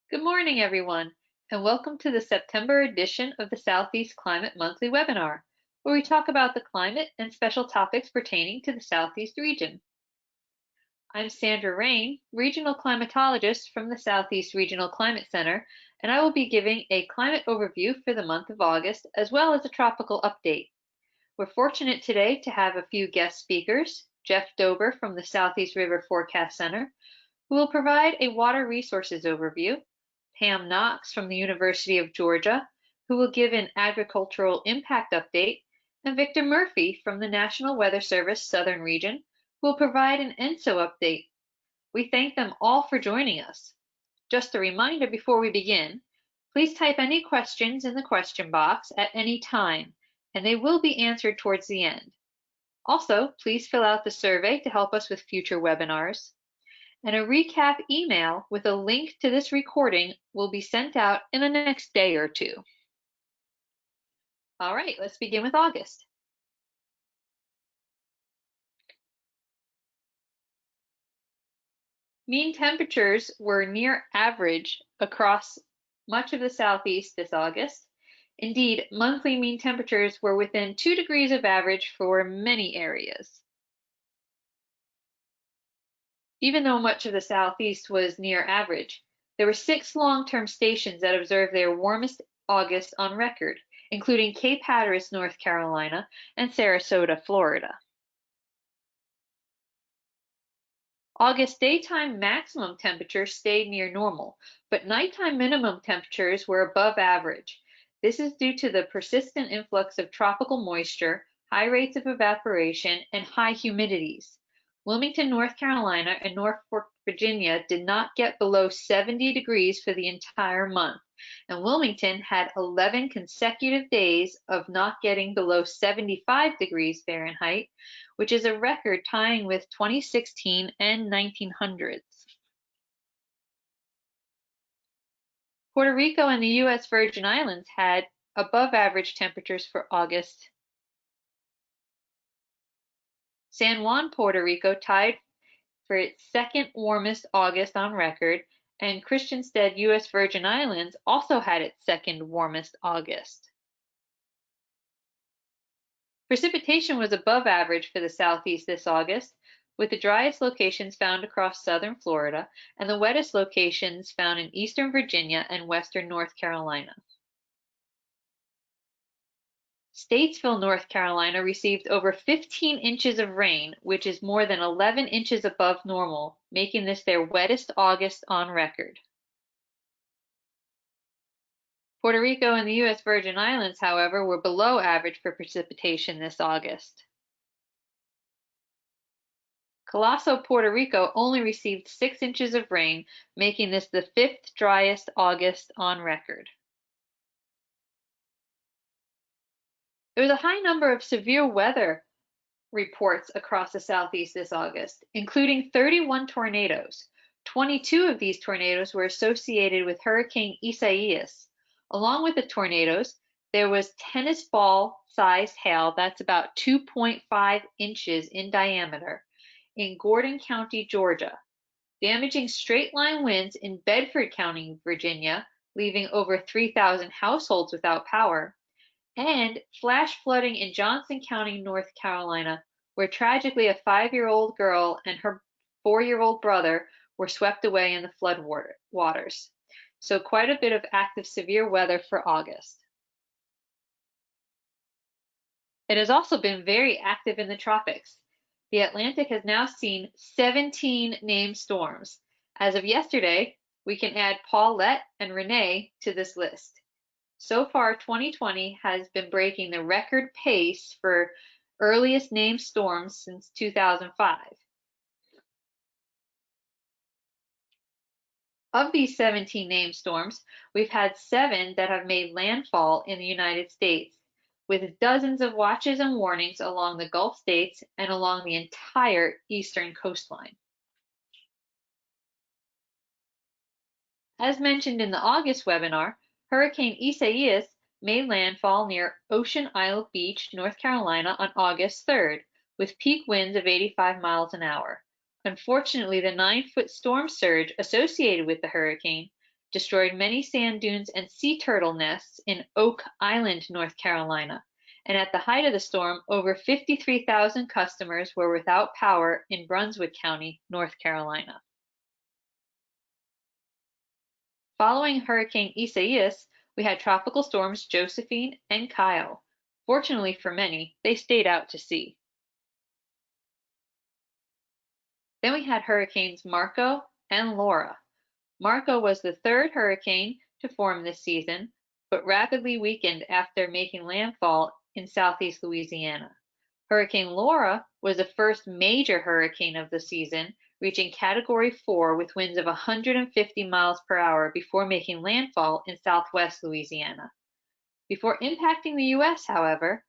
Good morning, everyone, and welcome to the September edition of the Southeast Climate Monthly webinar, where we talk about the climate and special topics pertaining to the Southeast region. I'm Sandra Rain, Regional Climatologist from the Southeast Regional Climate Center, and I will be giving a climate overview for the month of August, as well as a tropical update. We're fortunate today to have a few guest speakers, Jeff Dober from the Southeast River Forecast Center, who will provide a water resources overview, Pam Knox from the University of Georgia, who will give an agricultural impact update, and Victor Murphy from the National Weather Service Southern Region, who will provide an ENSO update. We thank them all for joining us. Just a reminder before we begin, please type any questions in the question box at any time, and they will be answered towards the end. Also, please fill out the survey to help us with future webinars. And a recap email with a link to this recording will be sent out in the next day or two. All right, let's begin with August. Mean temperatures were near average across much of the Southeast this August. Indeed, monthly mean temperatures were within 2 degrees of average for many areas. Even though much of the Southeast was near average, there were 6 long-term stations that observed their warmest August on record, including Cape Hatteras, North Carolina, and Sarasota, Florida. August daytime maximum temperatures stayed near normal, but nighttime minimum temperatures were above average. This is due to the persistent influx of tropical moisture, high rates of evaporation, and high humidities. Wilmington, North Carolina, and Norfolk, Virginia did not get below 70 degrees for the entire month, and Wilmington had 11 consecutive days of not getting below 75 degrees Fahrenheit, which is a record tying with 2016 and 1900s. Puerto Rico and the U.S. Virgin Islands had above average temperatures for August. San Juan, Puerto Rico tied for its second warmest August on record, and Christiansted, U.S. Virgin Islands also had its second warmest August. Precipitation was above average for the Southeast this August, with the driest locations found across southern Florida and the wettest locations found in eastern Virginia and western North Carolina. Statesville, North Carolina received over 15 inches of rain, which is more than 11 inches above normal, making this their wettest August on record. Puerto Rico and the U.S. Virgin Islands, however, were below average for precipitation this August. Coloso, Puerto Rico only received 6 inches of rain, making this the 5th driest August on record. There was a high number of severe weather reports across the Southeast this August, including 31 tornadoes. 22 of these tornadoes were associated with Hurricane Isaias. Along with the tornadoes, there was tennis ball-sized hail that's about 2.5 inches in diameter in Gordon County, Georgia, damaging straight-line winds in Bedford County, Virginia, leaving over 3,000 households without power, and flash flooding in Johnson County, North Carolina, where tragically a 5-year-old girl and her 4-year-old brother were swept away in the flood waters. So quite a bit of active severe weather for August. It has also been very active in the tropics. The Atlantic has now seen 17 named storms. As of yesterday, we can add Paulette and Renee to this list. So far, 2020 has been breaking the record pace for earliest named storms since 2005. Of these 17 named storms, we've had 7 that have made landfall in the United States, with dozens of watches and warnings along the Gulf states and along the entire eastern coastline. As mentioned in the August webinar, Hurricane Isaias made landfall near Ocean Isle Beach, North Carolina on August 3rd, with peak winds of 85 miles an hour. Unfortunately, the 9-foot storm surge associated with the hurricane destroyed many sand dunes and sea turtle nests in Oak Island, North Carolina. And at the height of the storm, over 53,000 customers were without power in Brunswick County, North Carolina. Following Hurricane Isaias, we had tropical storms Josephine and Kyle. Fortunately for many, they stayed out to sea. Then we had Hurricanes Marco and Laura. Marco was the third hurricane to form this season, but rapidly weakened after making landfall in southeast Louisiana. Hurricane Laura was the first major hurricane of the season, reaching Category 4 with winds of 150 miles per hour before making landfall in southwest Louisiana. Before impacting the U.S., however,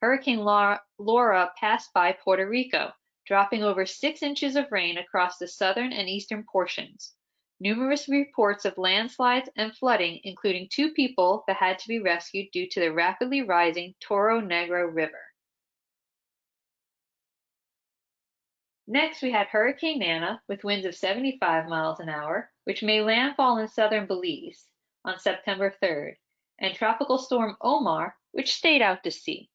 Hurricane Laura passed by Puerto Rico, dropping over 6 inches of rain across the southern and eastern portions. Numerous reports of landslides and flooding, including 2 people that had to be rescued due to the rapidly rising Toro Negro River. Next, we had Hurricane Nana with winds of 75 miles an hour, which made landfall in southern Belize on September 3rd, and Tropical Storm Omar, which stayed out to sea.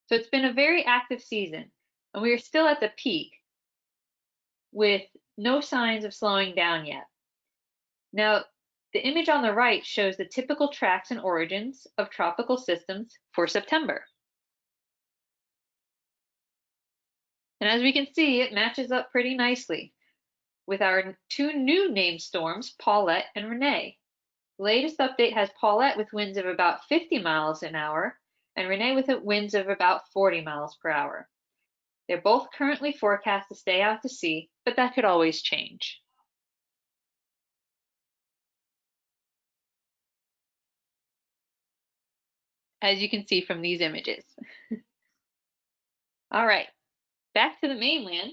So it's been a very active season, and we are still at the peak with no signs of slowing down yet. Now, the image on the right shows the typical tracks and origins of tropical systems for September. And as we can see, it matches up pretty nicely with our 2 new named storms, Paulette and Renee. The latest update has Paulette with winds of about 50 miles an hour and Renee with winds of about 40 miles per hour. They're both currently forecast to stay out to sea, but that could always change. As you can see from these images. All right, back to the mainland.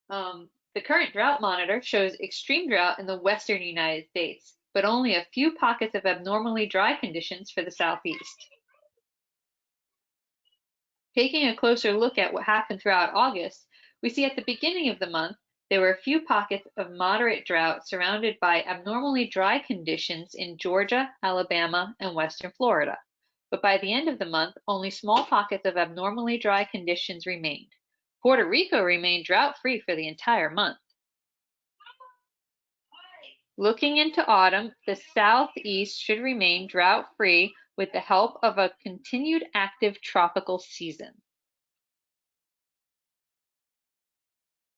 The current drought monitor shows extreme drought in the western United States, but only a few pockets of abnormally dry conditions for the southeast. Taking a closer look at what happened throughout August, we see at the beginning of the month there were a few pockets of moderate drought surrounded by abnormally dry conditions in Georgia, Alabama, and western Florida. But by the end of the month, only small pockets of abnormally dry conditions remained. Puerto Rico remained drought-free for the entire month. Looking into autumn, the southeast should remain drought-free with the help of a continued active tropical season.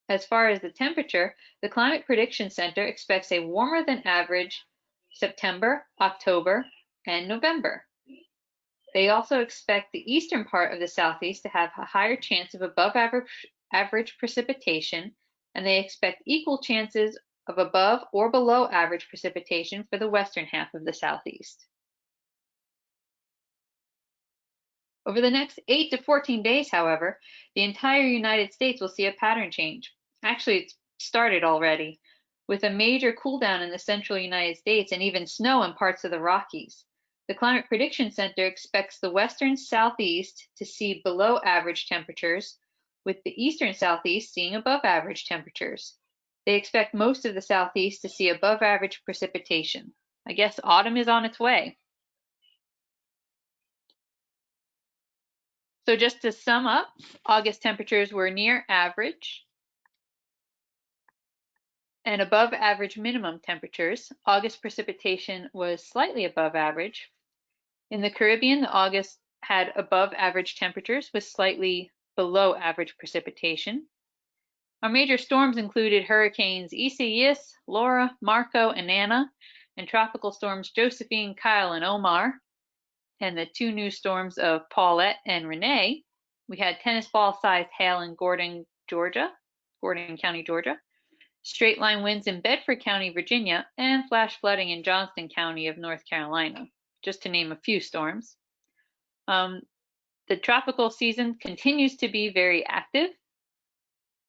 As far as the temperature, the Climate Prediction Center expects a warmer than average September, October, and November. They also expect the eastern part of the southeast to have a higher chance of above average precipitation, and they expect equal chances of above or below average precipitation for the western half of the southeast. Over the next 8 to 14 days, however, the entire United States will see a pattern change. Actually, it's started already, with a major cool down in the central United States and even snow in parts of the Rockies. The Climate Prediction Center expects the western southeast to see below average temperatures, with the eastern southeast seeing above average temperatures. They expect most of the southeast to see above average precipitation. I guess autumn is on its way. So just to sum up, August temperatures were near average and above average minimum temperatures. August precipitation was slightly above average. In the Caribbean, August had above average temperatures with slightly below average precipitation. Our major storms included hurricanes Isaias, Laura, Marco, and Nana, and tropical storms Josephine, Kyle, and Omar, and the 2 new storms of Paulette and Renee. We had tennis ball-sized hail in Gordon County, Georgia, straight line winds in Bedford County, Virginia, and flash flooding in Johnston County of North Carolina, just to name a few storms. The tropical season continues to be very active.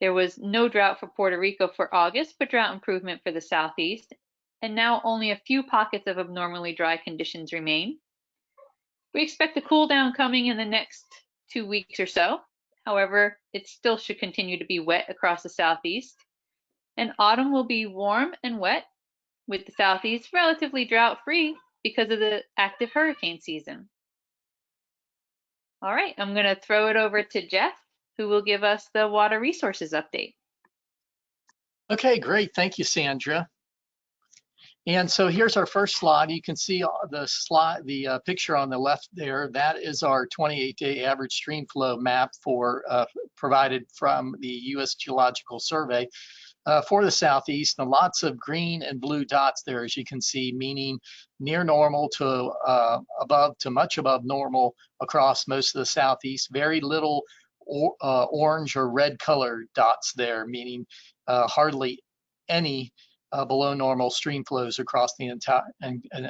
There was no drought for Puerto Rico for August, but drought improvement for the southeast, and now only a few pockets of abnormally dry conditions remain. We expect a cool down coming in the next 2 weeks or so. However, it still should continue to be wet across the southeast. And autumn will be warm and wet, with the southeast relatively drought-free because of the active hurricane season. All right, I'm going to throw it over to Jeff, who will give us the water resources update. Okay, great. Thank you, Sandra. And so here's our first slide. You can see the picture on the left there. That is our 28-day average stream flow map provided from the U.S. Geological Survey for the southeast. And lots of green and blue dots there, as you can see, meaning near normal to much above normal across most of the southeast. Very little orange or red colored dots there, meaning hardly any below normal stream flows across the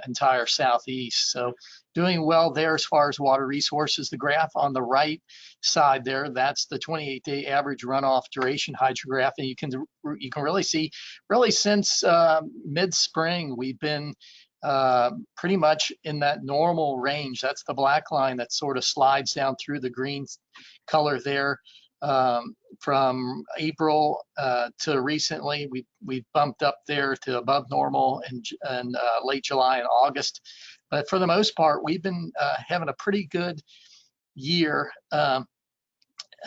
entire southeast. So doing well there as far as water resources. The graph on the right side there, that's the 28-day average runoff duration hydrograph, and you can really see, really since mid-spring, we've been pretty much in that normal range. That's the black line that sort of slides down through the green color there. From April to recently, we've bumped up there to above normal in late July and August. But for the most part, we've been having a pretty good year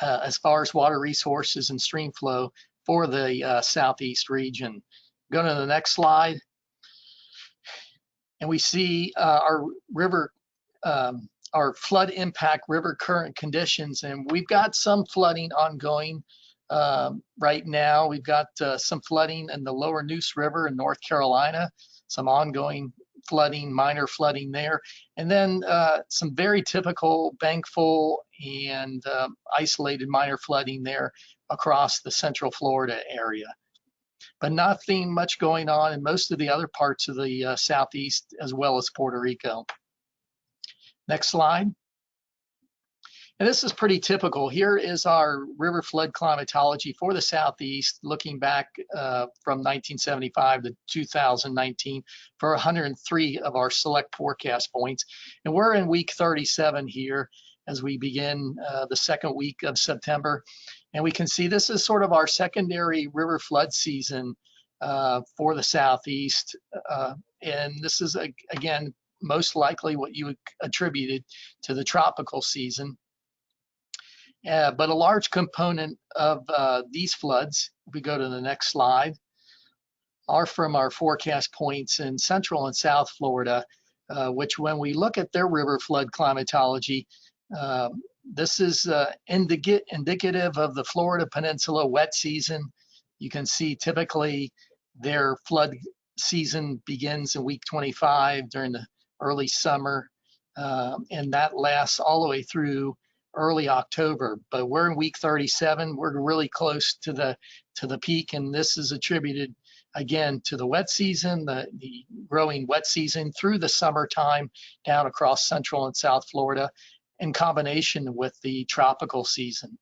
as far as water resources and stream flow for the southeast region. Go to the next slide. And we see our river our flood impact river current conditions, and we've got some flooding ongoing right now. We've got some flooding in the lower Neuse River in North Carolina, some ongoing flooding, minor flooding there, and then some very typical bankful and isolated minor flooding there across the central Florida area. But nothing much going on in most of the other parts of the southeast, as well as Puerto Rico. Next slide. And this is pretty typical. Here is our river flood climatology for the southeast, looking back from 1975 to 2019 for 103 of our select forecast points. And we're in week 37 here as we begin the second week of September. And we can see this is sort of our secondary river flood season for the southeast. And this is, again, most likely what you would attribute it to the tropical season. But a large component of these floods, if we go to the next slide, are from our forecast points in Central and South Florida, which when we look at their river flood climatology, this is indicative of the Florida Peninsula wet season. You can see typically their flood season begins in week 25 during the early summer, and that lasts all the way through early October. But we're in week 37. We're really close to the peak, and this is attributed again to the wet season, the growing wet season through the summertime down across Central and South Florida, in combination with the tropical season.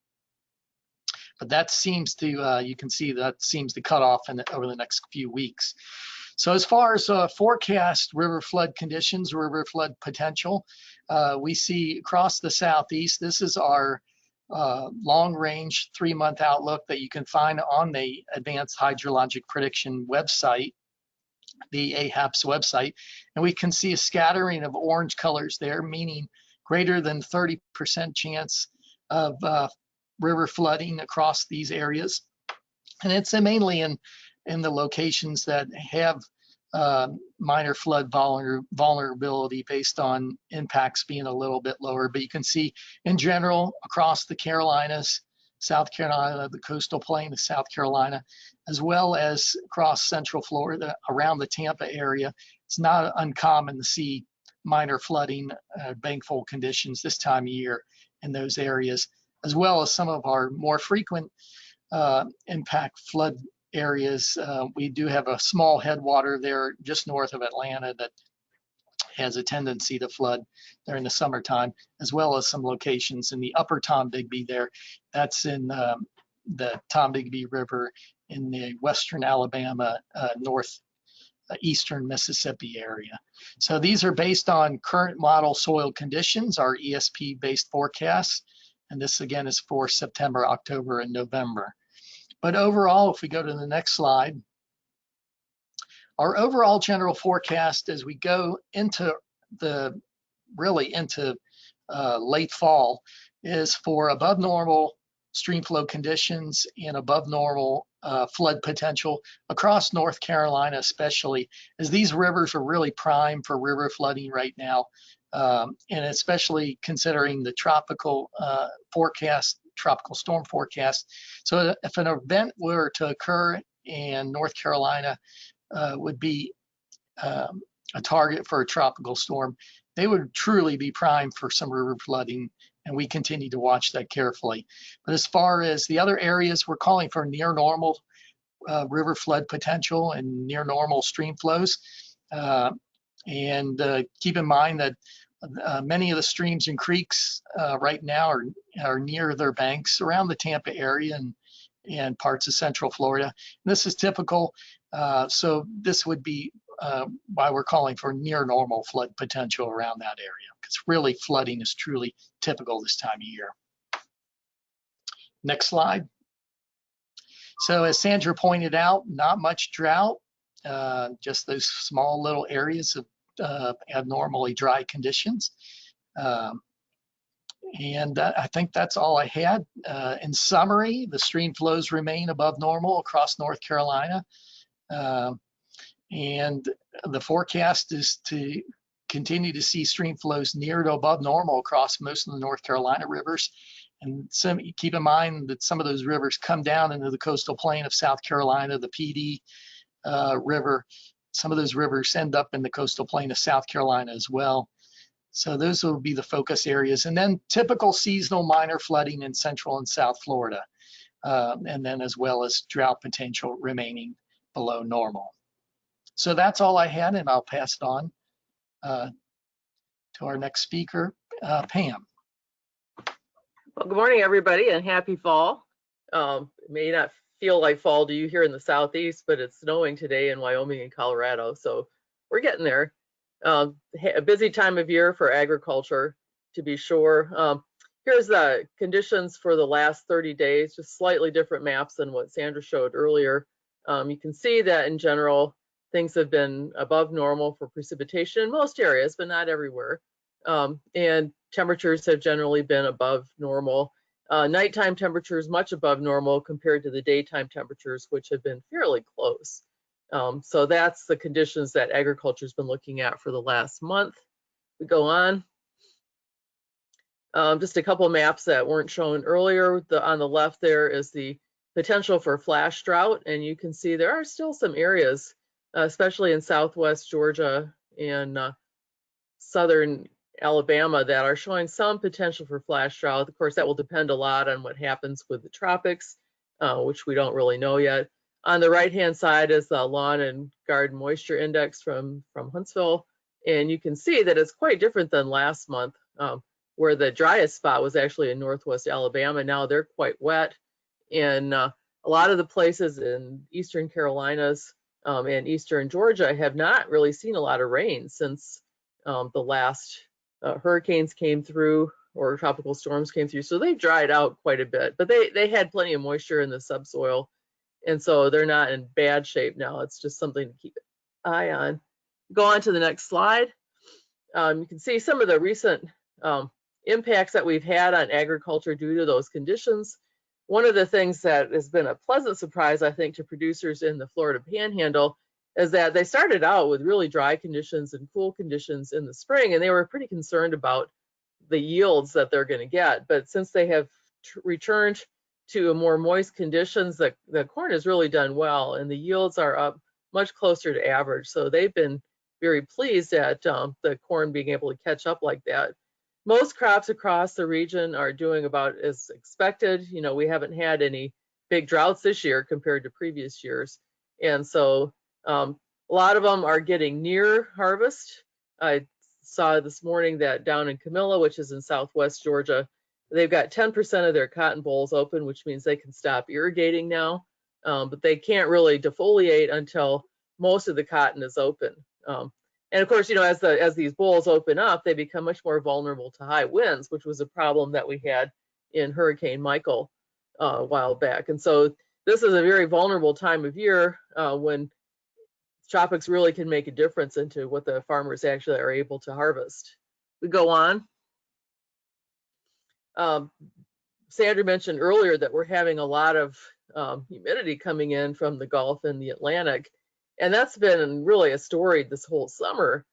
But that seems to, you can see that seems to cut off over the next few weeks. So as far as forecast river flood conditions, river flood potential, we see across the southeast, this is our long-range 3-month outlook that you can find on the Advanced Hydrologic Prediction website, the AHAP's website. And we can see a scattering of orange colors there, meaning greater than 30% chance of river flooding across these areas. And it's mainly in the locations that have minor flood vulnerability based on impacts being a little bit lower. But you can see in general across the Carolinas, South Carolina, the coastal plain of South Carolina, as well as across Central Florida around the Tampa area, it's not uncommon to see minor flooding, bankful conditions this time of year in those areas, as well as some of our more frequent impact flood areas. We do have a small headwater there just north of Atlanta that has a tendency to flood during the summertime, as well as some locations in the upper Tombigbee there. That's in the Tombigbee River in the western Alabama, northeastern Mississippi area. So these are based on current model soil conditions, our ESP-based forecasts. And this again is for September, October, and November. But overall, if we go to the next slide, our overall general forecast as we go into into late fall is for above normal stream flow conditions and above normal flood potential across North Carolina, especially as these rivers are really prime for river flooding right now. And especially considering the tropical tropical storm forecast. So if an event were to occur in North Carolina, would be a target for a tropical storm, they would truly be primed for some river flooding, and we continue to watch that carefully. But as far as the other areas, we're calling for near normal river flood potential and near normal stream flows. And keep in mind that many of the streams and creeks right now are near their banks around the Tampa area and parts of Central Florida. And this is typical. So this would be why we're calling for near normal flood potential around that area, because really flooding is truly typical this time of year. Next slide. So as Sandra pointed out, not much drought, just those small little areas of abnormally dry conditions. And I think that's all I had. In summary, the stream flows remain above normal across North Carolina. And the forecast is to continue to see stream flows near to above normal across most of the North Carolina rivers. And keep in mind that some of those rivers come down into the coastal plain of South Carolina, the PD River. Some of those rivers end up in the coastal plain of South Carolina as well. So those will be the focus areas. And then typical seasonal minor flooding in Central and South Florida. And then as well as drought potential remaining below normal. So that's all I had, and I'll pass it on to our next speaker, Pam. Well, good morning, everybody, and happy fall. It may not feel like fall to you here in the Southeast, but it's snowing today in Wyoming and Colorado, so we're getting there. A busy time of year for agriculture, to be sure. Here's the conditions for the last 30 days, just slightly different maps than what Sandra showed earlier. You can see that in general, things have been above normal for precipitation in most areas, but not everywhere. And temperatures have generally been above normal. Nighttime temperatures much above normal compared to the daytime temperatures, which have been fairly close. So that's the conditions that agriculture has been looking at for the last month. We go on. Just a couple maps that weren't shown earlier. On the left there is the potential for flash drought, and you can see there are still some areas, especially in southwest Georgia and southern Alabama, that are showing some potential for flash drought. Of course, that will depend a lot on what happens with the tropics, which we don't really know yet. On the right-hand side is the Lawn and Garden Moisture Index from Huntsville, and you can see that it's quite different than last month, where the driest spot was actually in northwest Alabama. Now they're quite wet, and a lot of the places in eastern Carolinas and eastern Georgia have not really seen a lot of rain since the last hurricanes came through or tropical storms came through. So they've dried out quite a bit, but they had plenty of moisture in the subsoil, and so they're not in bad shape now. It's just something to keep an eye on. Go on to the next slide. You can see some of the recent impacts that we've had on agriculture due to those conditions. One of the things that has been a pleasant surprise, I think, to producers in the Florida Panhandle is that they started out with really dry conditions and cool conditions in the spring, and they were pretty concerned about the yields that they're going to get. But since they have returned to a more moist conditions, the corn has really done well, and the yields are up much closer to average. So they've been very pleased at the corn being able to catch up like that. Most crops across the region are doing about as expected. You know, we haven't had any big droughts this year compared to previous years. And so a lot of them are getting near harvest. I saw this morning that down in Camilla, which is in southwest Georgia, they've got 10% of their cotton bolls open, which means they can stop irrigating now. But they can't really defoliate until most of the cotton is open. And of course, you know, as these bowls open up, they become much more vulnerable to high winds, which was a problem that we had in Hurricane Michael a while back. And so this is a very vulnerable time of year when tropics really can make a difference into what the farmers actually are able to harvest. We go on. Sandra mentioned earlier that we're having a lot of humidity coming in from the Gulf and the Atlantic, and that's been really a story this whole summer.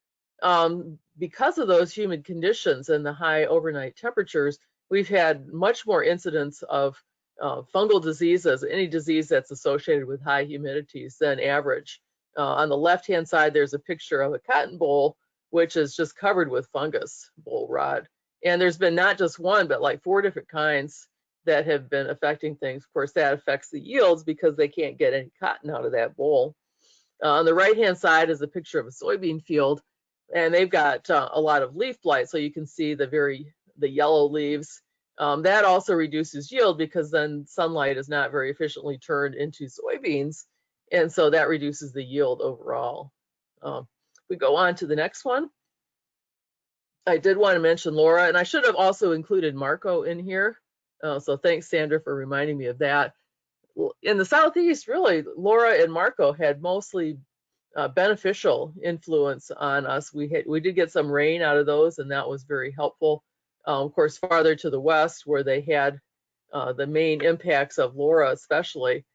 Because of those humid conditions and the high overnight temperatures, we've had much more incidents of fungal diseases, any disease that's associated with high humidities than average. On the left-hand side, there's a picture of a cotton boll, which is just covered with fungus, boll rot. And there's been not just one, but like 4 different kinds that have been affecting things. Of course, that affects the yields because they can't get any cotton out of that boll. On the right-hand side is a picture of a soybean field, and they've got a lot of leaf blight. So you can see the yellow leaves. That also reduces yield because then sunlight is not very efficiently turned into soybeans. And so that reduces the yield overall. We go on to the next one. I did want to mention Laura, and I should have also included Marco in here. So thanks, Sandra, for reminding me of that. In the Southeast, really, Laura and Marco had mostly beneficial influence on us. We did get some rain out of those, and that was very helpful. Of course, farther to the west, where they had the main impacts of Laura especially,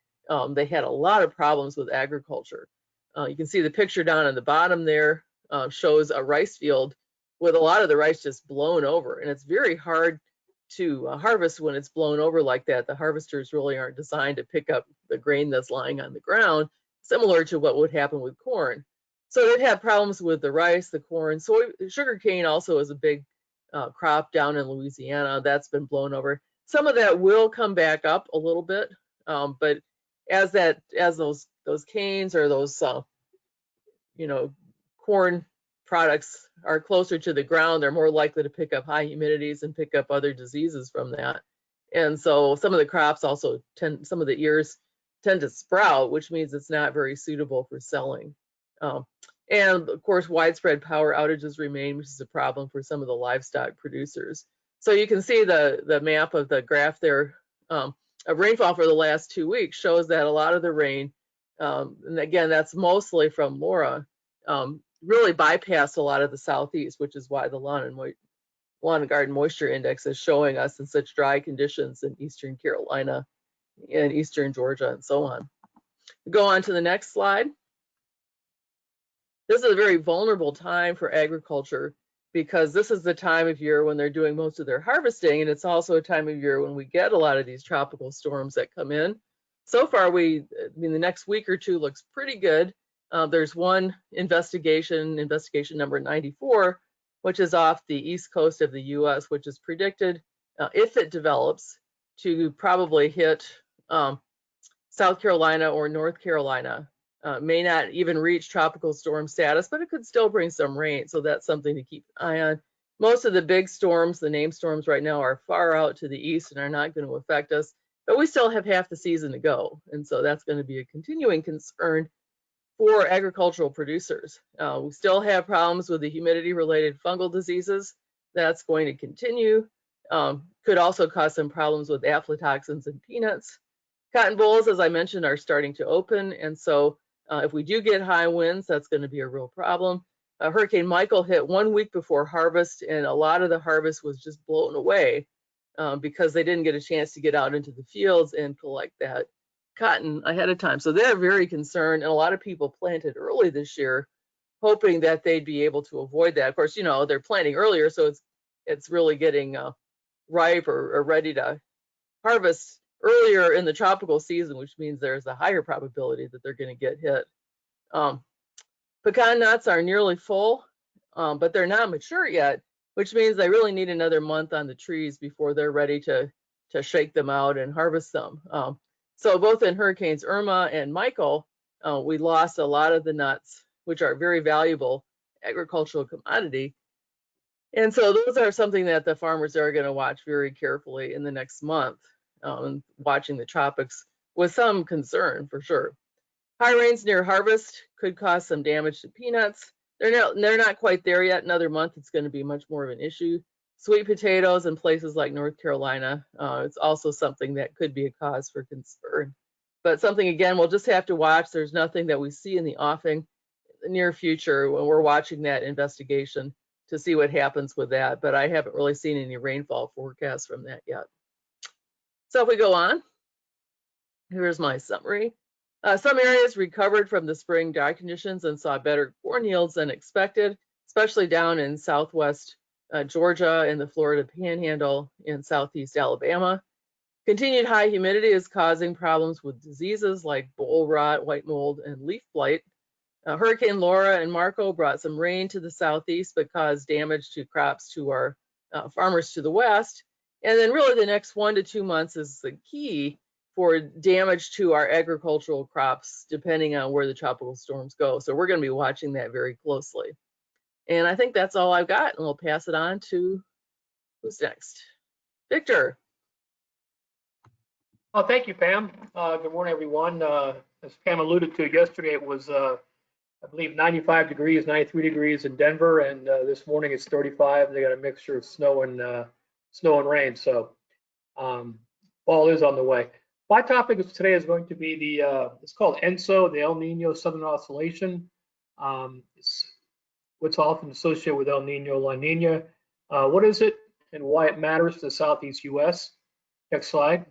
they had a lot of problems with agriculture. You can see the picture down on the bottom there shows a rice field with a lot of the rice just blown over, and it's very hard to harvest when it's blown over like that. The harvesters really aren't designed to pick up the grain that's lying on the ground, similar to what would happen with corn. So they've had problems with the rice, the corn. Sugarcane also is a big crop down in Louisiana that's been blown over. Some of that will come back up a little bit, but as those canes or those corn products are closer to the ground, they're more likely to pick up high humidities and pick up other diseases from that. And so some of the crops also some of the ears tend to sprout, which means it's not very suitable for selling. And of course, widespread power outages remain, which is a problem for some of the livestock producers. So you can see the map of the graph there of rainfall for the last 2 weeks shows that a lot of the rain, and again, that's mostly from Laura, really bypassed a lot of the Southeast, which is why the lawn and garden moisture index is showing us in such dry conditions in Eastern Carolina and Eastern Georgia and so on. Go on to the next slide. This is a very vulnerable time for agriculture because this is the time of year when they're doing most of their harvesting, and it's also a time of year when we get a lot of these tropical storms that come in. So far, the next week or two looks pretty good. There's one investigation number 94, which is off the east coast of the US, which is predicted, if it develops, to probably hit South Carolina or North Carolina. May not even reach tropical storm status, but it could still bring some rain. So that's something to keep an eye on. Most of the big storms, the named storms right now, are far out to the east and are not going to affect us, but we still have half the season to go. And so that's going to be a continuing concern for agricultural producers. We still have problems with the humidity-related fungal diseases. That's going to continue. Could also cause some problems with aflatoxins in peanuts. Cotton bolls, as I mentioned, are starting to open, and so if we do get high winds, that's going to be a real problem. Hurricane Michael hit 1 week before harvest, and a lot of the harvest was just blown away because they didn't get a chance to get out into the fields and collect that cotton ahead of time. So they're very concerned, and a lot of people planted early this year, hoping that they'd be able to avoid that. Of course, they're planting earlier, so it's really getting ripe or ready to harvest earlier in the tropical season, which means there's a higher probability that they're going to get hit. Pecan nuts are nearly full, but they're not mature yet, which means they really need another month on the trees before they're ready to shake them out and harvest them. So both in Hurricanes Irma and Michael, we lost a lot of the nuts, which are very valuable agricultural commodity. And so those are something that the farmers are going to watch very carefully in the next month, watching the tropics with some concern for sure. High rains near harvest could cause some damage to peanuts. They're not quite there yet. Another month, it's going to be much more of an issue. Sweet potatoes in places like North Carolina, it's also something that could be a cause for concern. but something, again, we'll just have to watch. There's nothing that we see in the offing in the near future when we're watching that investigation to see what happens with that, but I haven't really seen any rainfall forecasts from that yet. So if we go on, here's my summary. Some areas recovered from the spring dry conditions and saw better corn yields than expected, especially down in southwest Georgia and the Florida Panhandle and southeast Alabama. Continued high humidity is causing problems with diseases like boll rot, white mold, and leaf blight. Hurricane Laura and Marco brought some rain to the southeast, but caused damage to crops to our farmers to the west. And then really the next 1 to 2 months is the key for damage to our agricultural crops, depending on where the tropical storms go. So we're going to be watching that very closely. And I think that's all I've got, and we'll pass it on to who's next. Victor. Oh, thank you, Pam. Good morning, everyone. As Pam alluded to yesterday, it was, I believe, 95 degrees, 93 degrees in Denver, and this morning it's 35. They got a mixture of snow and rain, so fall is on the way. My topic today is going to be the, it's called ENSO, the El Nino Southern Oscillation. It's what's often associated with El Niño, La Niña. What is it and why it matters to the Southeast U.S.? Next slide.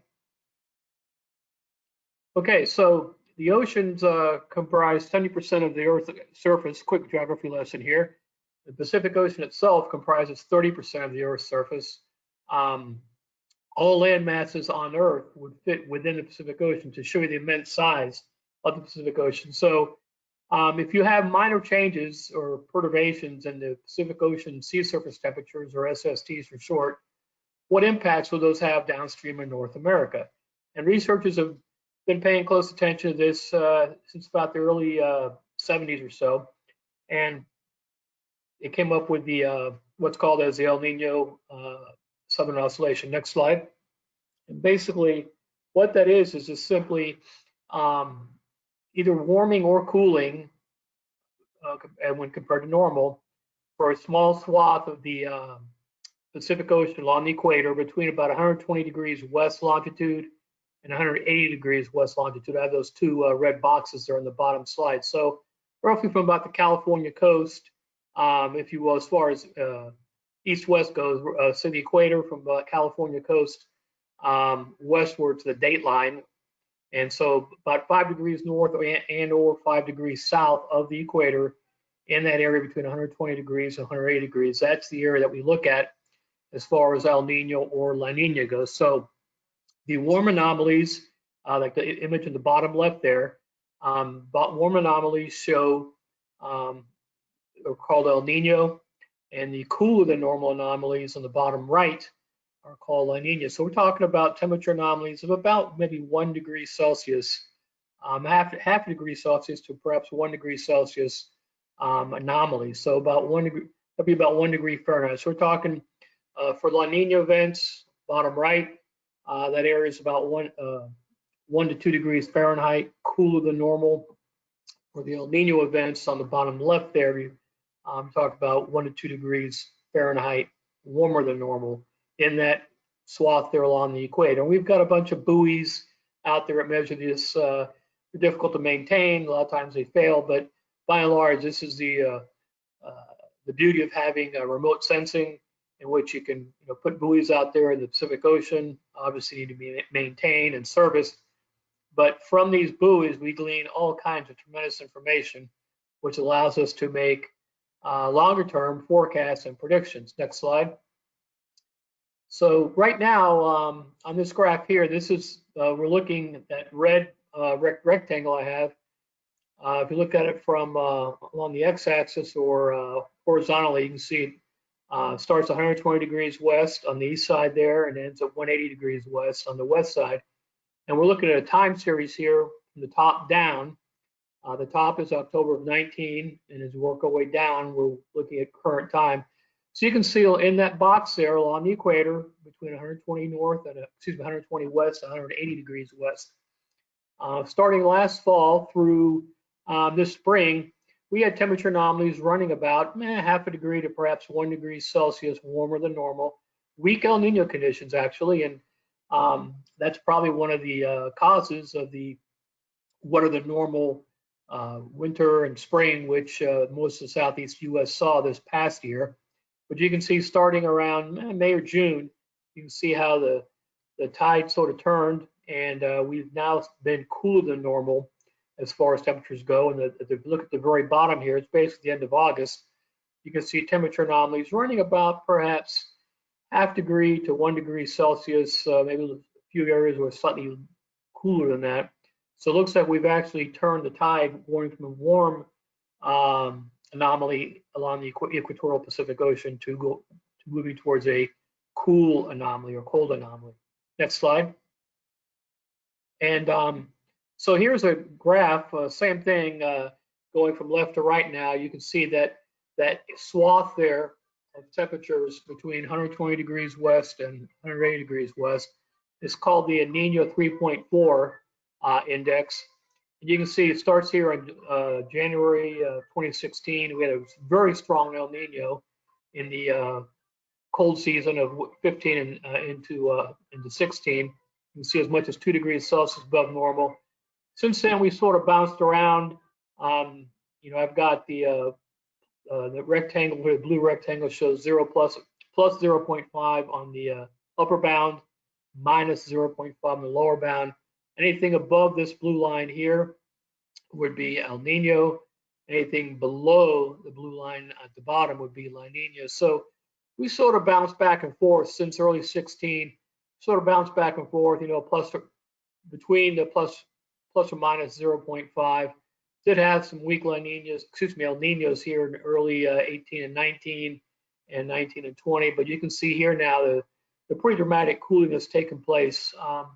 Okay, so the oceans comprise 70% of the Earth's surface. Quick geography lesson here. The Pacific Ocean itself comprises 30% of the Earth's surface. All land masses on Earth would fit within the Pacific Ocean to show you the immense size of the Pacific Ocean. So if you have minor changes or perturbations in the Pacific Ocean sea surface temperatures, or SSTs for short, what impacts will those have downstream in North America? And researchers have been paying close attention to this since about the early 70s or so. And it came up with the what's called as the El Nino Southern Oscillation. Next slide. And basically, what that is just simply either warming or cooling, and when compared to normal, for a small swath of the Pacific Ocean along the equator between about 120 degrees west longitude and 180 degrees west longitude. I have those two red boxes there on the bottom slide. So roughly from about the California coast, if you will, as far as east-west goes, so the equator from California coast westward to the date line. And so about 5 degrees north and or 5 degrees south of the equator, in that area between 120 degrees and 180 degrees, that's the area that we look at as far as El Nino or La Nina goes. So the warm anomalies, like the image in the bottom left there, warm anomalies show, are called El Nino, and the cooler than normal anomalies on the bottom right are called La Nina. So we're talking about temperature anomalies of about maybe 1 degree Celsius, half a degree Celsius to perhaps 1 degree Celsius anomalies. So about 1 degree, that'd be about 1 degree Fahrenheit. So we're talking for La Nina events, bottom right, that area is about 1 to 2 degrees Fahrenheit cooler than normal. For the El Nino events on the bottom left there, we talk about 1 to 2 degrees Fahrenheit warmer than normal in that swath there along the equator. And we've got a bunch of buoys out there that measure this. They're difficult to maintain. A lot of times they fail, but by and large, this is the beauty of having remote sensing, in which you can put buoys out there in the Pacific Ocean. Obviously need to be maintained and serviced. But from these buoys, we glean all kinds of tremendous information, which allows us to make longer term forecasts and predictions. Next slide. So right now on this graph here, this is we're looking at that red rectangle I have. If you look at it from along the x-axis or horizontally, you can see it starts 120 degrees west on the east side there and ends at 180 degrees west on the west side. And we're looking at a time series here from the top down. The top is October of 19, and as we work our way down, we're looking at current time. So you can see in that box there along the equator between 120 north and 120 west, 180 degrees west. Starting last fall through this spring, we had temperature anomalies running about half a degree to perhaps 1 degree Celsius warmer than normal. Weak El Nino conditions actually, and that's probably one of the causes of the what are the normal winter and spring, which most of the Southeast U.S. saw this past year. But you can see starting around May or June, you can see how the tide sort of turned, and we've now been cooler than normal as far as temperatures go. And if you look at the very bottom here, it's basically the end of August. You can see temperature anomalies running about perhaps ½ degree to 1 degree Celsius, maybe a few areas were slightly cooler than that. So it looks like we've actually turned the tide going from a warm anomaly along the equatorial Pacific Ocean to moving towards a cool anomaly or cold anomaly. Next slide. And so here's a graph, same thing, going from left to right now. You can see that swath there of temperatures between 120 degrees west and 180 degrees west is called the Nino 3.4 index. And you can see it starts here in January 2016. We had a very strong El Nino in the cold season of 15 and into 16. You can see as much as 2 degrees Celsius above normal. Since then, we sort of bounced around. You know, I've got the rectangle here, the blue rectangle shows 0 plus 0.5 on the upper bound, minus 0.5 on the lower bound. Anything above this blue line here would be El Nino. Anything below the blue line at the bottom would be La Niña. So we sort of bounced back and forth since early 16, sort of bounced back and forth, you know, between the plus or minus 0.5. Did have some weak La Niñas, excuse me, El Ninos here in early 18 and 19 and 19 and 20. But you can see here now the pretty dramatic cooling that's taken place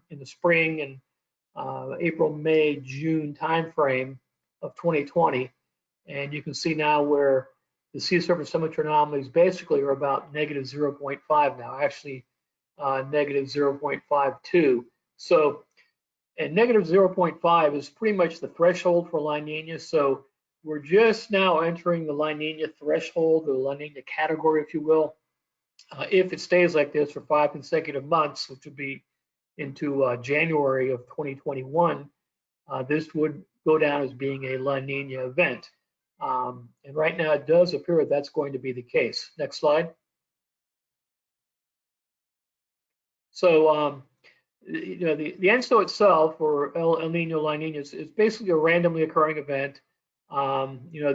in the spring and April, May, June timeframe of 2020. And you can see now where the sea surface temperature anomalies basically are about negative 0.5 now, actually negative 0.52. So, and negative 0.5 is pretty much the threshold for La Niña. So we're just now entering the La Niña threshold, the La Niña category, if you will. If it stays like this for 5 consecutive months, which would be into January of 2021, this would go down as being a La Niña event. And right now it does appear that's going to be the case. Next slide. So, you know, the ENSO itself, or El Nino, La Niña, is basically a randomly occurring event. You know,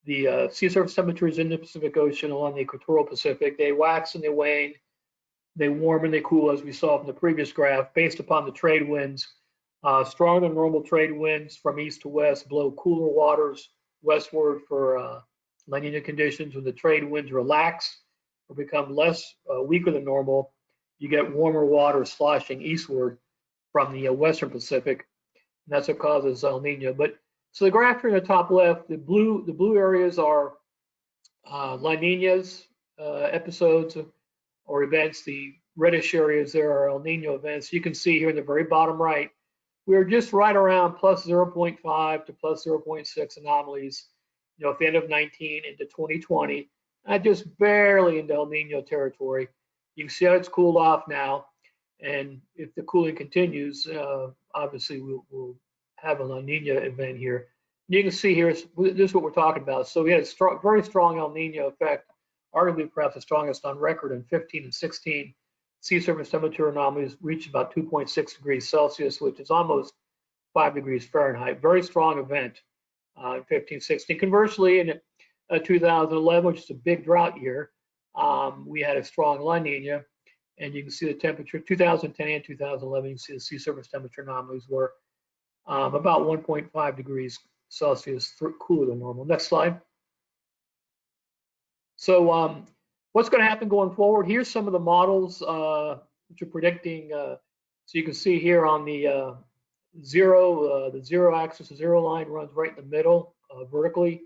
the sea surface temperatures in the Pacific Ocean along the equatorial Pacific, they wax and they wane, they warm and they cool, as we saw from the previous graph, based upon the trade winds. Stronger than normal trade winds from east to west blow cooler waters westward for La Niña conditions. When the trade winds relax or become less weaker than normal, you get warmer water sloshing eastward from the western Pacific, and that's what causes El Nino. But so the graph here in the top left, the blue areas are La Niñas episodes or events. The reddish areas there are El Nino events. You can see here in the very bottom right, we're just right around plus 0.5 to plus 0.6 anomalies, you know, at the end of 19 into 2020, just barely into El Nino territory. You can see how it's cooled off now, and if the cooling continues, obviously we'll have a La Nina event here. And you can see here, this is what we're talking about. So we had a very strong El Nino effect, arguably perhaps the strongest on record in 15 and 16. Sea surface temperature anomalies reached about 2.6 degrees Celsius, which is almost 5 degrees Fahrenheit. Very strong event in 15, 16. Conversely, in 2011, which is a big drought year, we had a strong La Nina, and you can see the temperature, 2010 and 2011, you can see the sea surface temperature anomalies were about 1.5 degrees Celsius cooler than normal. Next slide. So what's going to happen going forward? Here's some of the models which are predicting. So you can see here on the zero axis, the zero line runs right in the middle vertically,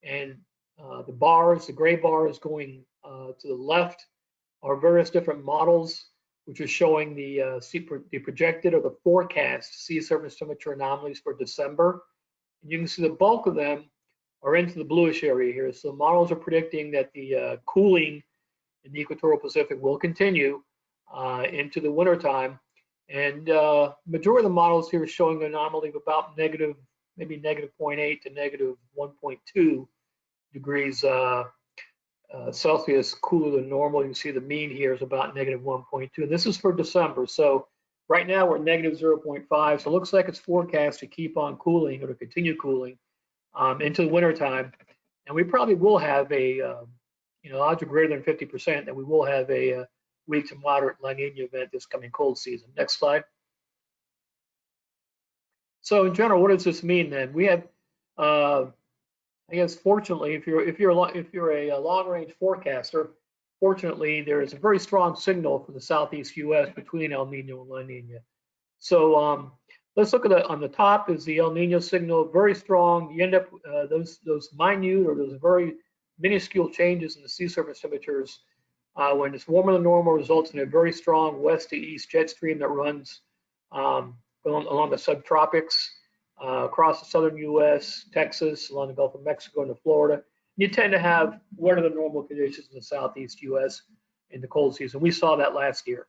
and the gray bars going to the left are various different models which are showing the projected or the forecast sea surface temperature anomalies for December. And you can see the bulk of them are into the bluish area here. So models are predicting that the cooling in the equatorial Pacific will continue into the wintertime. And majority of the models here are showing an anomaly of about negative, maybe negative 0.8 to negative 1.2 degrees Celsius cooler than normal. You can see the mean here is about negative 1.2. And this is for December. So right now we're at negative 0.5. So it looks like it's forecast to keep on cooling or to continue cooling into the wintertime. And we probably will have a, odds are greater than 50% that we will have a weak to moderate La Nina event this coming cold season. Next slide. So in general, what does this mean then? We have, I guess, fortunately, if you're a long-range forecaster, fortunately, there is a very strong signal for the southeast U.S. between El Nino and La Nina. So let's look at on the top is the El Nino signal, very strong. You end up those minute or those very minuscule changes in the sea surface temperatures when it's warmer than normal results in a very strong west to east jet stream that runs along the subtropics. Across the southern U.S., Texas, along the Gulf of Mexico into Florida. You tend to have wetter than normal conditions in the southeast U.S. in the cold season. We saw that last year.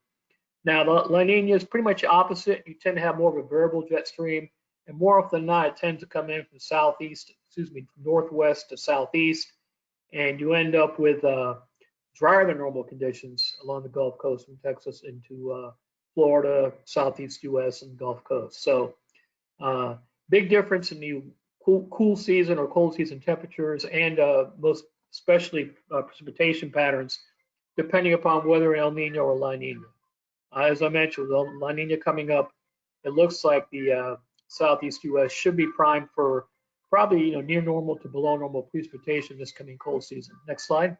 Now, the La Nina is pretty much opposite. You tend to have more of a variable jet stream, and more often than not, it tends to come in from from northwest to southeast, and you end up with drier than normal conditions along the Gulf Coast from Texas into Florida, southeast U.S., and Gulf Coast. So, big difference in the cool season or cold season temperatures and most especially precipitation patterns, depending upon whether El Nino or La Nina. As I mentioned, with La Nina coming up, it looks like the southeast U.S. should be primed for probably near normal to below normal precipitation this coming cold season. Next slide.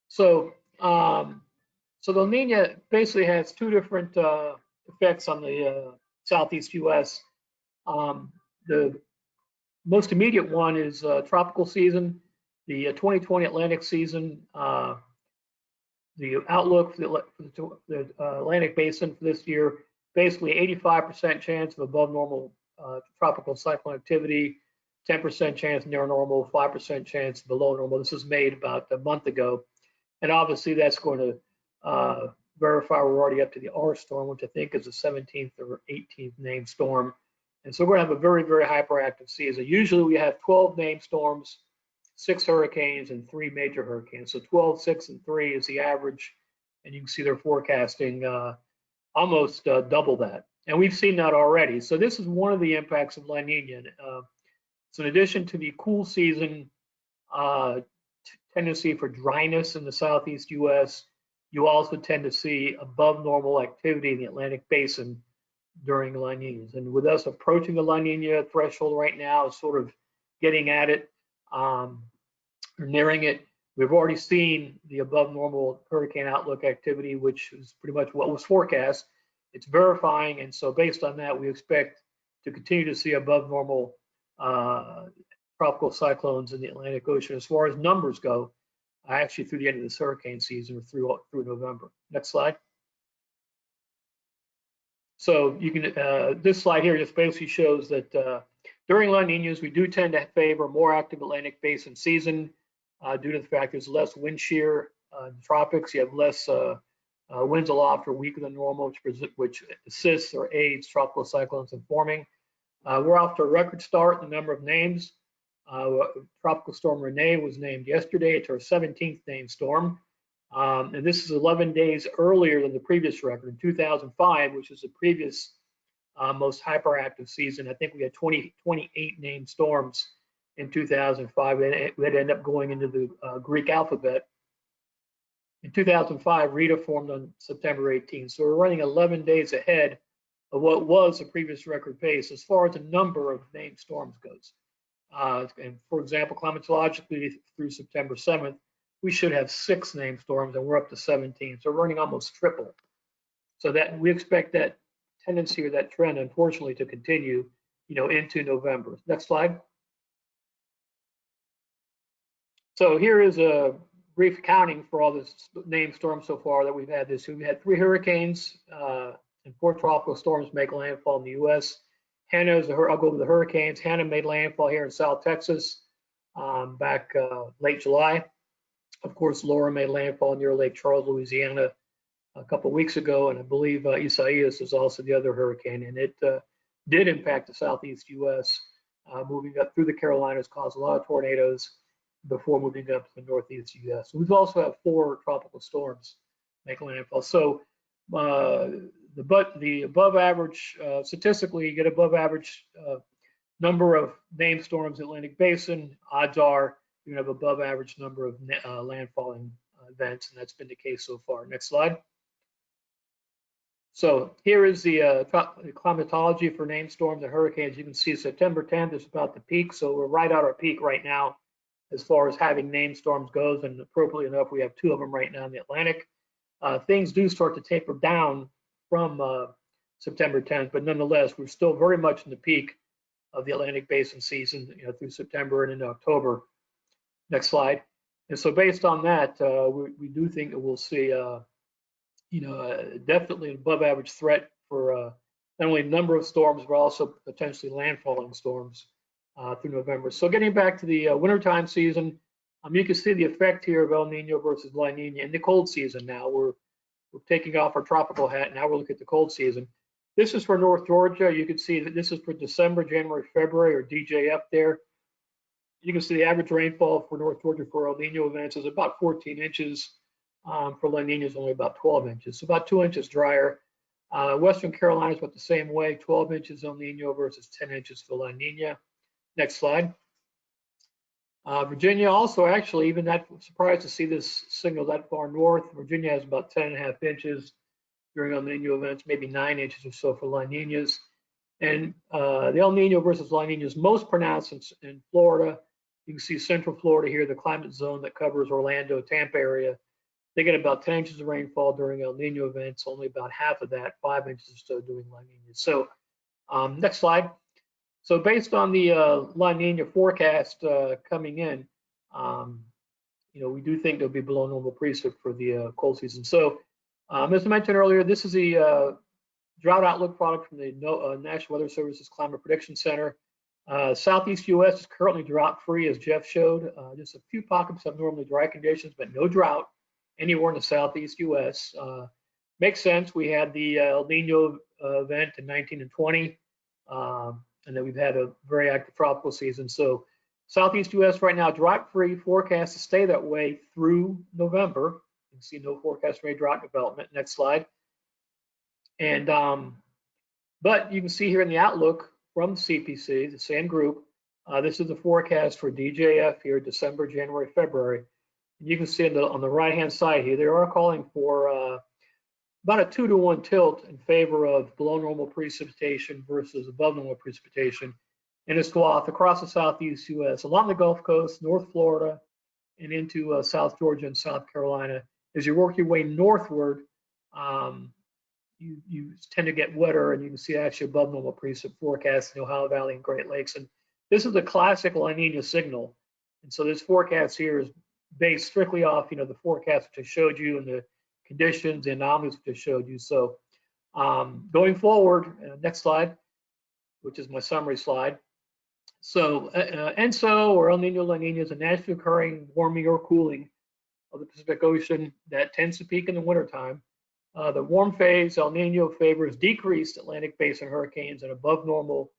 So, so the La Nina basically has two different effects on the southeast U.S. The most immediate one is tropical season. The 2020 Atlantic season, the outlook for the Atlantic Basin for this year, basically 85% chance of above normal tropical cyclone activity, 10% chance near normal, 5% chance below normal. This was made about a month ago. And obviously that's going to verify we're already up to the R storm, which I think is the 17th or 18th named storm. And so we're going to have a very, very hyperactive season. Usually we have 12 named storms, 6 hurricanes, and 3 major hurricanes. So 12, 6, and 3 is the average. And you can see they're forecasting almost double that. And we've seen that already. So this is one of the impacts of La Nina. So in addition to the cool season tendency for dryness in the southeast U.S., you also tend to see above normal activity in the Atlantic Basin during La Ninas. And with us approaching the La Nina threshold right now, sort of getting at it, or nearing it, we've already seen the above normal hurricane outlook activity, which is pretty much what was forecast. It's verifying, and so based on that, we expect to continue to see above normal tropical cyclones in the Atlantic Ocean as far as numbers go, actually through the end of this hurricane season or through November. Next slide. So you can this slide here just basically shows that during La Ninas, we do tend to favor a more active Atlantic Basin season due to the fact there's less wind shear in the tropics. You have less winds aloft or weaker than normal, which assists or aids tropical cyclones in forming. We're off to a record start in the number of names. Tropical Storm Renee was named yesterday. It's our 17th named storm. And this is 11 days earlier than the previous record in 2005, which is the previous most hyperactive season. I think we had 28 named storms in 2005. And we had to end up going into the Greek alphabet. In 2005, Rita formed on September 18th. So we're running 11 days ahead of what was the previous record pace as far as the number of named storms goes. And for example, climatologically through September 7th, we should have 6 named storms and we're up to 17. So we're running almost triple. So that we expect that tendency or that trend, unfortunately, to continue, into November. Next slide. So here is a brief accounting for all this named storms so far that we've had this. We've had 3 hurricanes and 4 tropical storms make landfall in the U.S. I'll go over the hurricanes. Hannah made landfall here in South Texas back late July. Of course, Laura made landfall near Lake Charles, Louisiana a couple of weeks ago, and I believe Isaias is also the other hurricane, and it did impact the southeast U.S., moving up through the Carolinas, caused a lot of tornadoes before moving up to the northeast U.S. We've also had 4 tropical storms make landfall. So the above average, statistically, you get above average number of named storms in Atlantic Basin. Odds are you're going to have above average number of landfalling events, and that's been the case so far. Next slide. So here is the climatology for named storms and hurricanes. You can see September 10th is about the peak, so we're right at our peak right now as far as having named storms goes, and appropriately enough, we have 2 of them right now in the Atlantic. Things do start to taper down from September 10th, but nonetheless, we're still very much in the peak of the Atlantic Basin season, through September and into October. Next slide. And so based on that, we do think that we'll see, definitely an above average threat for not only the number of storms, but also potentially landfalling storms through November. So getting back to the wintertime season, you can see the effect here of El Nino versus La Nina in the cold season now. We're taking off our tropical hat. Now we're looking at the cold season. This is for North Georgia. You can see that this is for December, January, February, or DJF there. You can see the average rainfall for North Georgia for El Nino events is about 14 inches. For La Nina is only about 12 inches, so about 2 inches drier. Western Carolina is about the same way, 12 inches El Nino versus 10 inches for La Nina. Next slide. Virginia also, actually, even that, surprised to see this signal that far north. Virginia has about 10.5 inches during El Nino events, maybe 9 inches or so for La Ninas. And the El Nino versus La Nina is most pronounced in Florida. You can see central Florida here, the climate zone that covers Orlando, Tampa area. They get about 10 inches of rainfall during El Nino events, only about half of that, 5 inches or so during La Nina. So next slide. So based on the La Nina forecast coming in, we do think there'll be below normal precip for the cold season. So as I mentioned earlier, this is the drought outlook product from the National Weather Service's Climate Prediction Center. Southeast U.S. is currently drought free, as Jeff showed. Just a few pockets of abnormally dry conditions, but no drought anywhere in the Southeast U.S. Makes sense. We had the El Nino event in 19 and 20, and then we've had a very active tropical season. So Southeast U.S. right now drought-free, forecast to stay that way through November. You can see no forecast for any drought development. Next slide. And but you can see here in the outlook from CPC, the same group, this is the forecast for DJF here, December, January, February. And you can see on the right-hand side here, they are calling for about a 2-to-1 tilt in favor of below normal precipitation versus above normal precipitation in a swath across the Southeast U.S., along the Gulf Coast, North Florida, and into South Georgia and South Carolina. As you work your way northward, you tend to get wetter, and you can see actually above normal precip forecast in the Ohio Valley and Great Lakes. And this is a classic La Nina signal. And so this forecast here is based strictly off, the forecast which I showed you and the conditions, the anomalies which I showed you. So going forward, next slide, which is my summary slide. So ENSO, or El Nino La Nina, is a naturally occurring warming or cooling of the Pacific Ocean that tends to peak in the wintertime. The warm phase, El Nino, favors decreased Atlantic Basin hurricanes and above normal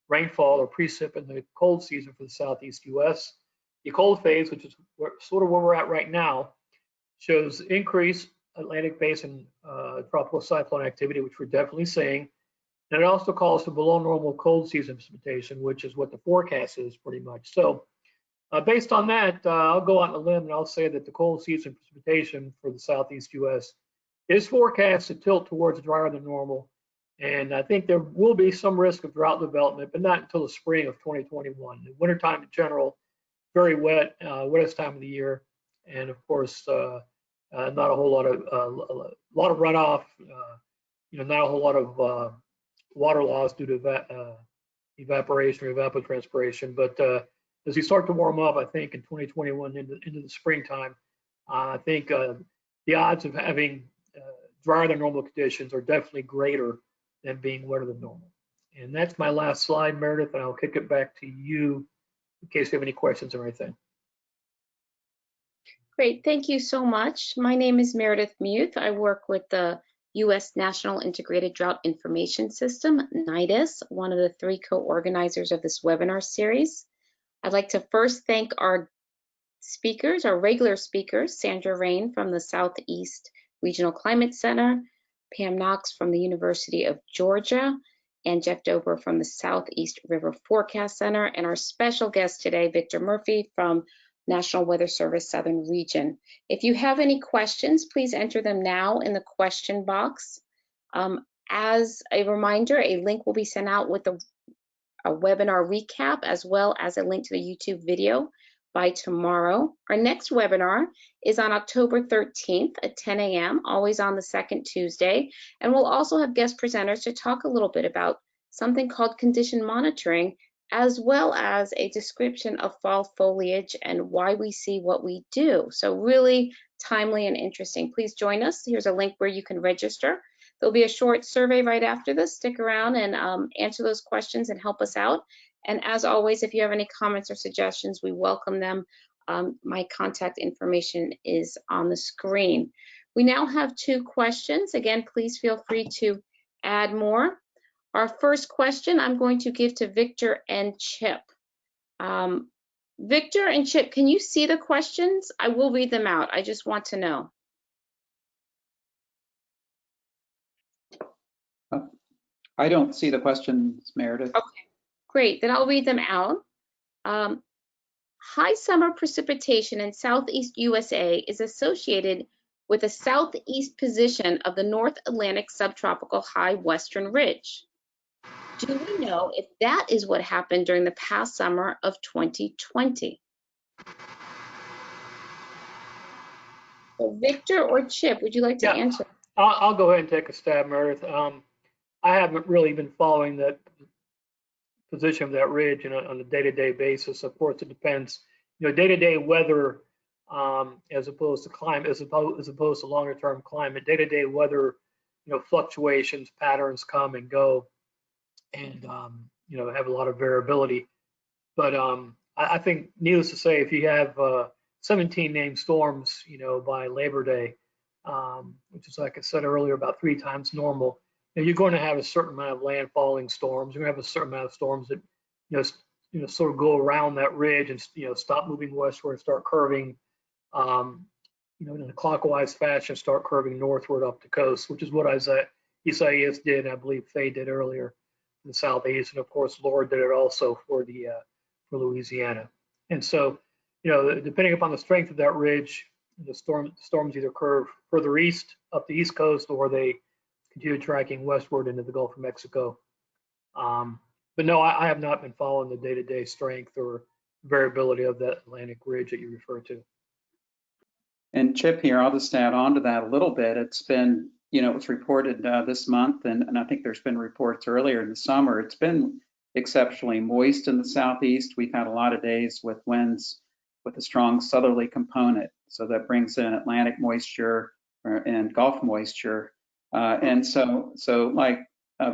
rainfall or precip in the cold season for the Southeast U.S. The cold phase, which is sort of where we're at right now, shows increased Atlantic Basin tropical cyclone activity, which we're definitely seeing. And it also calls for below normal cold season precipitation, which is what the forecast is pretty much. So based on that, I'll go out on a limb and I'll say that the cold season precipitation for the Southeast U.S. is forecast to tilt towards drier than normal. And I think there will be some risk of drought development, but not until the spring of 2021. The wintertime in general, very wet, wettest time of the year. And of course, not a whole lot of runoff, not a whole lot of water loss due to evaporation or evapotranspiration. But as you start to warm up, I think in 2021 into the springtime, I think the odds of having drier than normal conditions are definitely greater than being wetter than normal. And that's my last slide, Meredith, and I'll kick it back to you in case you have any questions or anything. Great, thank you so much. My name is Meredith Muth. I work with the U.S. National Integrated Drought Information System, NIDIS, one of the 3 co-organizers of this webinar series. I'd like to first thank our speakers, our regular speakers, Sandra Rain from the Southeast Regional Climate Center, Pam Knox from the University of Georgia, and Jeff Dober from the Southeast River Forecast Center, and our special guest today, Victor Murphy from National Weather Service Southern Region. If you have any questions, please enter them now in the question box. As a reminder, a link will be sent out with a webinar recap as well as a link to the YouTube video by tomorrow. Our next webinar is on October 13th at 10 a.m., always on the second Tuesday. And we'll also have guest presenters to talk a little bit about something called condition monitoring, as well as a description of fall foliage and why we see what we do. So really timely and interesting. Please join us. Here's a link where you can register. There'll be a short survey right after this. Stick around and answer those questions and help us out. And as always, if you have any comments or suggestions, we welcome them. My contact information is on the screen. We now have 2 questions. Again, please feel free to add more. Our first question I'm going to give to Victor and Chip. Victor and Chip, can you see the questions? I will read them out. I just want to know. I don't see the questions, Meredith. Okay, great. Then I'll read them out. High summer precipitation in Southeast USA is associated with the southeast position of the North Atlantic subtropical high western ridge. Do we know if that is what happened during the past summer of 2020? So Victor or Chip, would you like to answer? I'll go ahead and take a stab, Meredith. I haven't really been following that position of that ridge on a day-to-day basis. Of course, it depends, day-to-day weather as opposed to climate, as opposed to longer-term climate. Day-to-day weather, fluctuations, patterns come and go, and have a lot of variability. But I think, needless to say, if you have 17 named storms, by Labor Day, which is, like I said earlier, about 3 times normal, you're going to have a certain amount of landfalling storms. You're going to have a certain amount of storms that sort of go around that ridge and stop moving westward and start curving, in a clockwise fashion, start curving northward up the coast, which is what Isaias did, I believe Faye did earlier in the southeast, and of course Lord did it also for Louisiana. And so, depending upon the strength of that ridge, the storms either curve further east up the east coast, or they continue tracking westward into the Gulf of Mexico. But no, I have not been following the day-to-day strength or variability of that Atlantic ridge that you refer to. And Chip here, I'll just add on to that a little bit. It's been, it was reported this month, and I think there's been reports earlier in the summer. It's been exceptionally moist in the southeast. We've had a lot of days with winds with a strong southerly component. So that brings in Atlantic moisture and Gulf moisture. And so like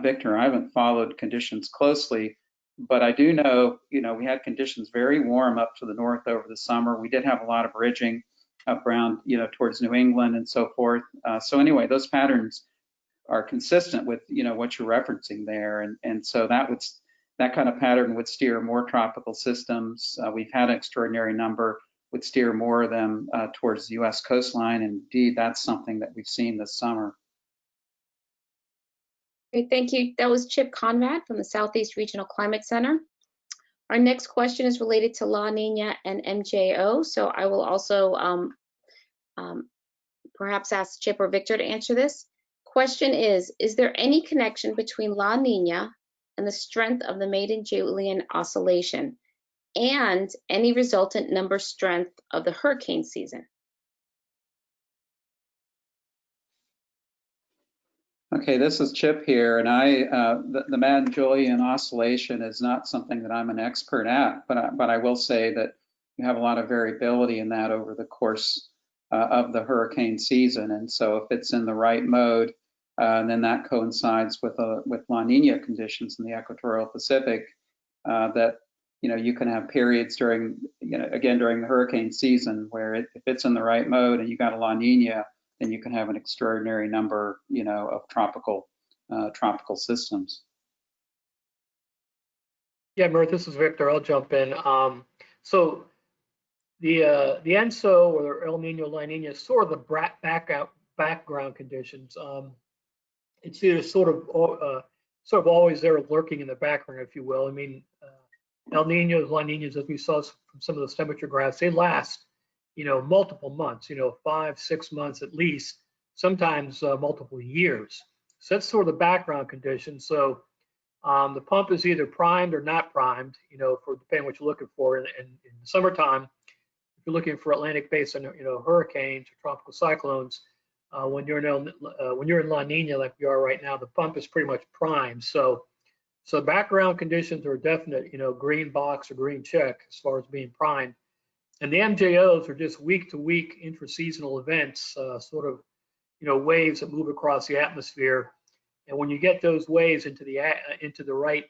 Victor, I haven't followed conditions closely, but I do know, we had conditions very warm up to the north over the summer. We did have a lot of ridging up around, towards New England and so forth. So anyway, those patterns are consistent with, what you're referencing there. And so that kind of pattern would steer more tropical systems. We've had an extraordinary number, would steer more of them towards the U.S. coastline. And indeed, that's something that we've seen this summer. Great, thank you. That was Chip Conrad from the Southeast Regional Climate Center. Our next question is related to La Niña and MJO. So I will also perhaps ask Chip or Victor to answer this. Question is there any connection between La Niña and the strength of the Maiden-Julian Oscillation and any resultant number strength of the hurricane season? Okay, this is Chip here, and the Maiden-Julian Oscillation is not something that I'm an expert at, but I will say that you have a lot of variability in that over the course of the hurricane season, and so if it's in the right mode, then that coincides with La Niña conditions in the equatorial Pacific that you can have periods during, again, during the hurricane season where if it's in the right mode and you got a La Nina, then you can have an extraordinary number, of tropical systems. Yeah, Meredith, this is Victor. I'll jump in. So the ENSO or El Nino La Nina is sort of the background conditions. It's either sort of always there lurking in the background, if you will. I mean, El Ninos, La Ninas, as we saw from some of those temperature graphs, they last, multiple months, 5, 6 months at least, sometimes multiple years. So that's sort of the background condition. So the pump is either primed or not primed, for depending what you're looking for. And in the summertime, if you're looking for Atlantic Basin, hurricanes or tropical cyclones, when you're in La Nina like we are right now, the pump is pretty much primed. So background conditions are definite, green box or green check as far as being primed. And the MJOs are just week-to-week intraseasonal events, sort of, waves that move across the atmosphere. And when you get those waves into the right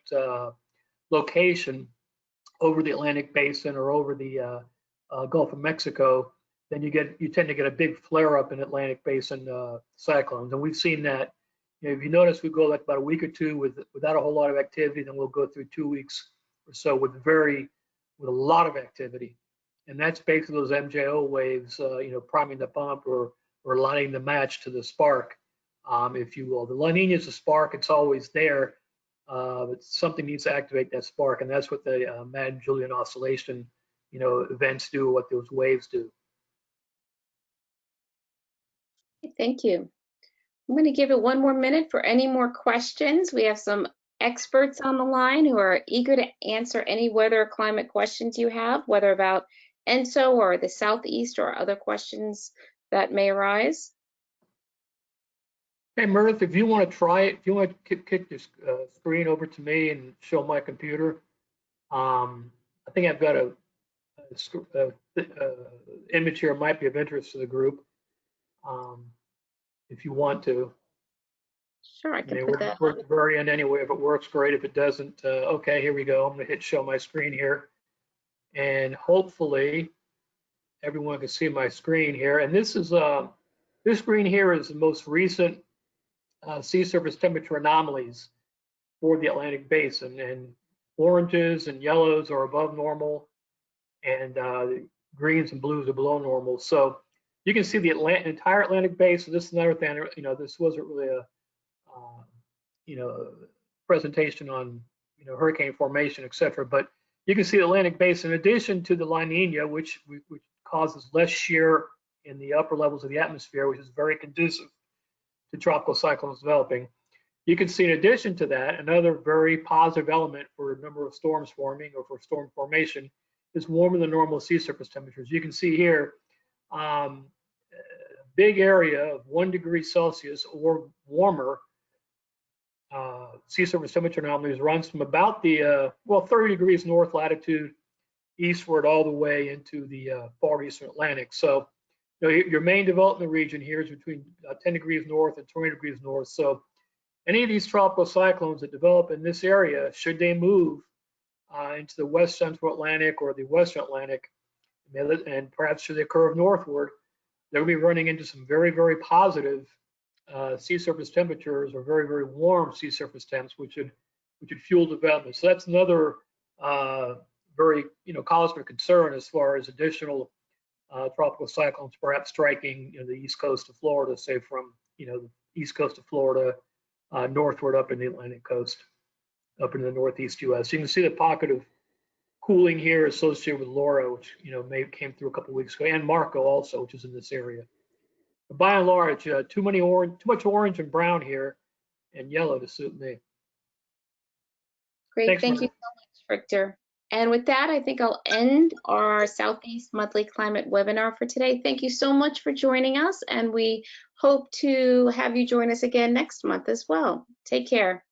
location over the Atlantic Basin or over the Gulf of Mexico, then you tend to get a big flare up in Atlantic Basin cyclones. And we've seen that. If you notice, we go like about a week or two without a whole lot of activity, then we'll go through 2 weeks or so with a lot of activity. And that's basically those MJO waves, priming the pump or lighting the match to the spark, if you will. The La Nina is a spark; it's always there, but something needs to activate that spark, and that's what the Madden-Julian oscillation, events do, what those waves do. Thank you. I'm going to give it one more minute for any more questions. We have some experts on the line who are eager to answer any weather or climate questions you have, whether about ENSO or the Southeast or other questions that may arise. Hey, Meredith, if you want to try it, if you want to kick this screen over to me and show my computer, I think I've got a image here might be of interest to the group. If you want to. Sure, I can put that. We're at the very end anyway. If it works, great. If it doesn't, okay, here we go. I'm going to hit show my screen here. And hopefully everyone can see my screen here. And this screen here is the most recent sea surface temperature anomalies for the Atlantic Basin. And oranges and yellows are above normal, and greens and blues are below normal. So you can see the entire Atlantic Basin. This is another thing, this wasn't really a presentation on, hurricane formation, et cetera, but you can see the Atlantic Basin in addition to the La Nina, which causes less shear in the upper levels of the atmosphere, which is very conducive to tropical cyclones developing. You can see in addition to that, another very positive element for a number of storms forming or for storm formation is warmer than normal sea surface temperatures. You can see here, big area of 1 degree Celsius or warmer sea surface temperature anomalies runs from about the 30 degrees north latitude eastward all the way into the far eastern Atlantic. So your main development region here is between 10 degrees north and 20 degrees north. So any of these tropical cyclones that develop in this area, should they move into the west central Atlantic or the western Atlantic, and perhaps should they curve northward, they'll be running into some very, very positive sea surface temperatures or very, very warm sea surface temps, which would fuel development. So that's another very, cosmic concern as far as additional tropical cyclones perhaps striking the east coast of Florida, say from the east coast of Florida northward up in the Atlantic coast, up in the northeast U.S. You can see the pocket of cooling here associated with Laura, which came through a couple of weeks ago, and Marco also, which is in this area. But by and large, too much orange and brown here, and yellow to suit me. Great, Thanks, thank you so much, Victor. And with that, I think I'll end our Southeast Monthly Climate webinar for today. Thank you so much for joining us, and we hope to have you join us again next month as well. Take care.